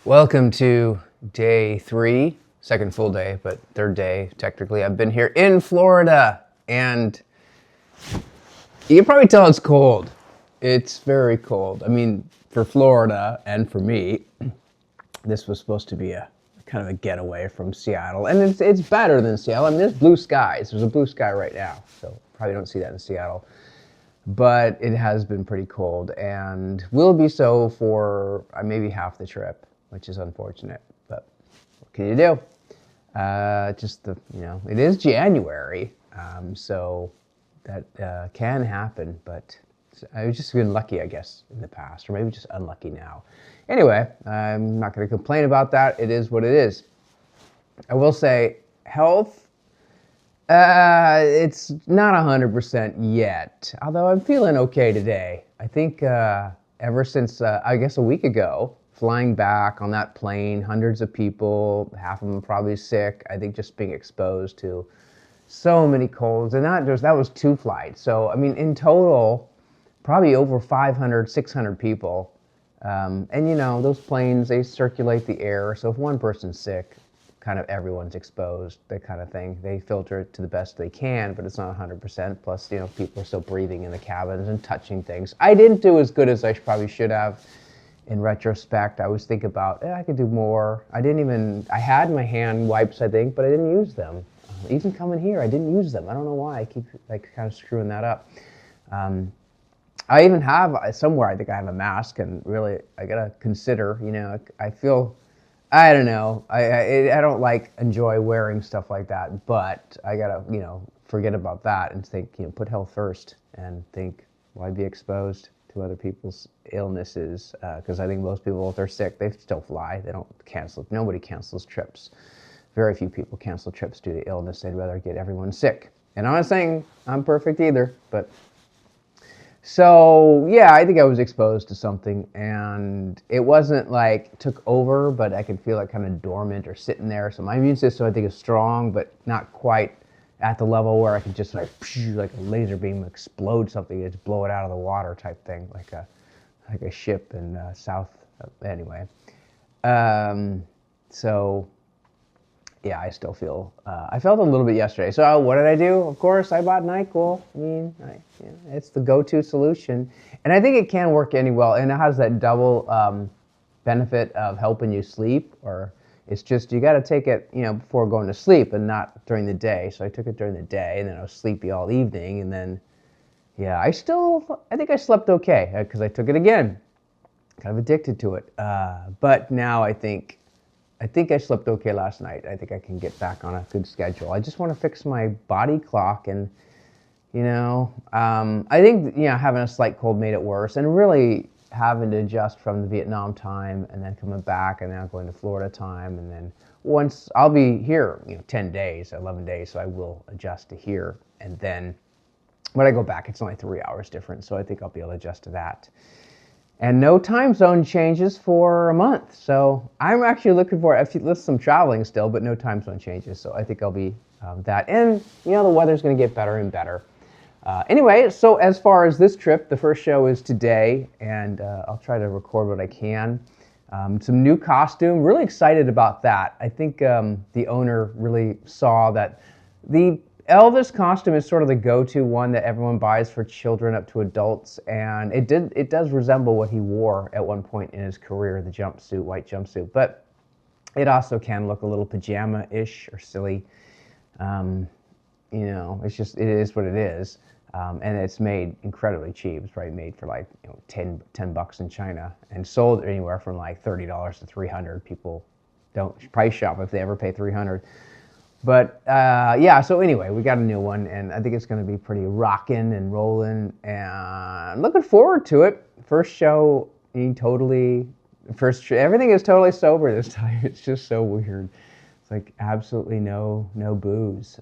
Welcome to day 3, second full day, but third day technically. I've been here in Florida, and you can probably tell it's cold. It's very cold. I mean, for Florida and for me, this was supposed to be a kind of a getaway from Seattle, and it's better than Seattle. I mean, there's blue skies. There's a blue sky right now, so probably don't see that in Seattle. But it has been pretty cold, and will be so for maybe half the trip, which is unfortunate. But what can you do? It is January, so that can happen. But I've just been lucky, I guess, in the past, or maybe just unlucky now. Anyway, I'm not going to complain about that. It is what it is. I will say, health. It's not 100% yet, although I'm feeling okay today. I think ever since, I guess a week ago, flying back on that plane, hundreds of people, half of them probably sick. I think just being exposed to so many colds, and that was 2 flights. So, I mean, in total, probably over 500, 600 people. And those planes, they circulate the air. So if one person's sick, kind of everyone's exposed, that kind of thing. They filter it to the best they can, but it's not 100%. Plus, people are still breathing in the cabins and touching things. I didn't do as good as I probably should have. In retrospect, I always think about, I could do more. I had my hand wipes, I think, but I didn't use them. Even coming here, I didn't use them. I don't know why. I keep kind of screwing that up. I even have somewhere, I think I have a mask, and really, I gotta consider, I feel, I don't know. I don't enjoy wearing stuff like that, but I gotta, forget about that and think, put health first and think, why be exposed to other people's illnesses? Because I think most people, if they're sick, they still fly. They don't cancel. Nobody cancels trips. Very few people cancel trips due to illness. They'd rather get everyone sick. And I'm not saying I'm perfect either, but so, yeah, I think I was exposed to something, and it wasn't took over, but I could feel it kind of dormant or sitting there. So my immune system, I think, is strong, but not quite at the level where I could just like a laser beam explode something, just blow it out of the water type thing, like a ship in South. Anyway, so yeah, I still feel, I felt a little bit yesterday. So what did I do? Of course, I bought NyQuil. I mean, it's the go-to solution. And I think it can work any well. And it has that double benefit of helping you sleep, or it's just, you got to take it, before going to sleep and not during the day. So I took it during the day, and then I was sleepy all evening. And then, yeah, I think I slept okay because I took it again. Kind of addicted to it. But now I think I slept okay last night. I think I can get back on a good schedule. I just want to fix my body clock, and I think having a slight cold made it worse, and really having to adjust from the Vietnam time and then coming back and now going to Florida time, and then once I'll be here 10 days, 11 days, so I will adjust to here, and then when I go back it's only 3 hours different, so I think I'll be able to adjust to that. And no time zone changes for a month. So I'm actually looking for some traveling still, but no time zone changes. So I think I'll be that. And, the weather's going to get better and better. Anyway, so as far as this trip, the first show is today, and I'll try to record what I can. Some new costume, really excited about that. I think the owner really saw that the Elvis costume is sort of the go-to one that everyone buys for children up to adults, and it does resemble what he wore at one point in his career, the white jumpsuit, but it also can look a little pajama-ish or silly. It is what it is, and it's made incredibly cheap. It's probably made for $10 in China and sold anywhere from $30 to $300. People don't price shop if they ever pay $300. But so anyway, we got a new one, and I think it's going to be pretty rocking and rolling, and looking forward to it. First show, everything is totally sober this time. It's just so weird. It's absolutely no booze.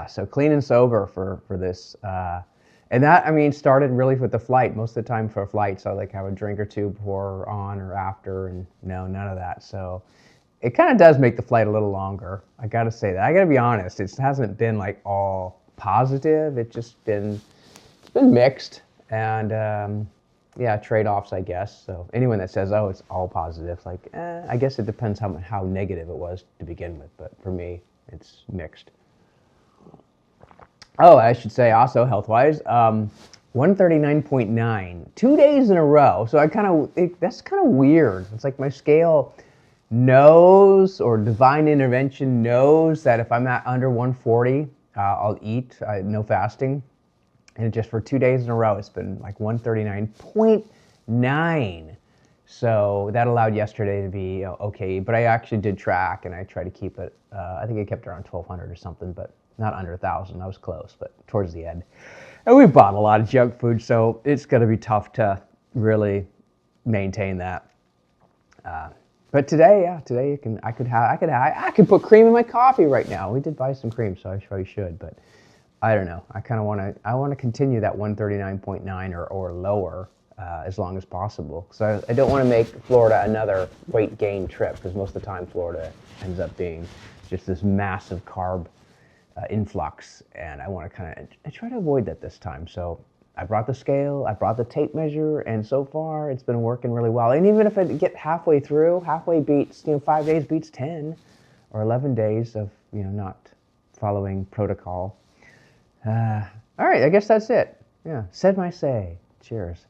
So clean and sober for this. And that, started really with the flight. Most of the time for a flight, so I have a drink or two before, on, or after, and no, none of that. So it kind of does make the flight a little longer. I got to say that. I got to be honest. It hasn't been all positive. It's been mixed. And yeah, trade-offs, I guess. So anyone that says, oh, it's all positive, like, I guess it depends how negative it was to begin with. But for me, it's mixed. Oh, I should say also health-wise, 139.9, 2 days in a row. So that's kind of weird. It's like my scale knows, or divine intervention knows, that if I'm at under 140, I'll eat, no fasting. And just for 2 days in a row, it's been like 139.9. So that allowed yesterday to be okay. But I actually did track, and I tried to keep it, I think I kept it around 1,200 or something, but not under 1,000. I was close, but towards the end. And we bought a lot of junk food, so it's going to be tough to really maintain that. But today, yeah, today I could put cream in my coffee right now. We did buy some cream, so I probably should, but I don't know. I want to continue that 139.9 or lower as long as possible. So I don't want to make Florida another weight gain trip, because most of the time Florida ends up being just this massive carb influx, and I want to I try to avoid that this time. So I brought the scale, I brought the tape measure, and so far it's been working really well. And even if I get halfway through, halfway beats, 5 days beats 10, or 11 days of not following protocol. All right, I guess that's it. Yeah, said my say. Cheers.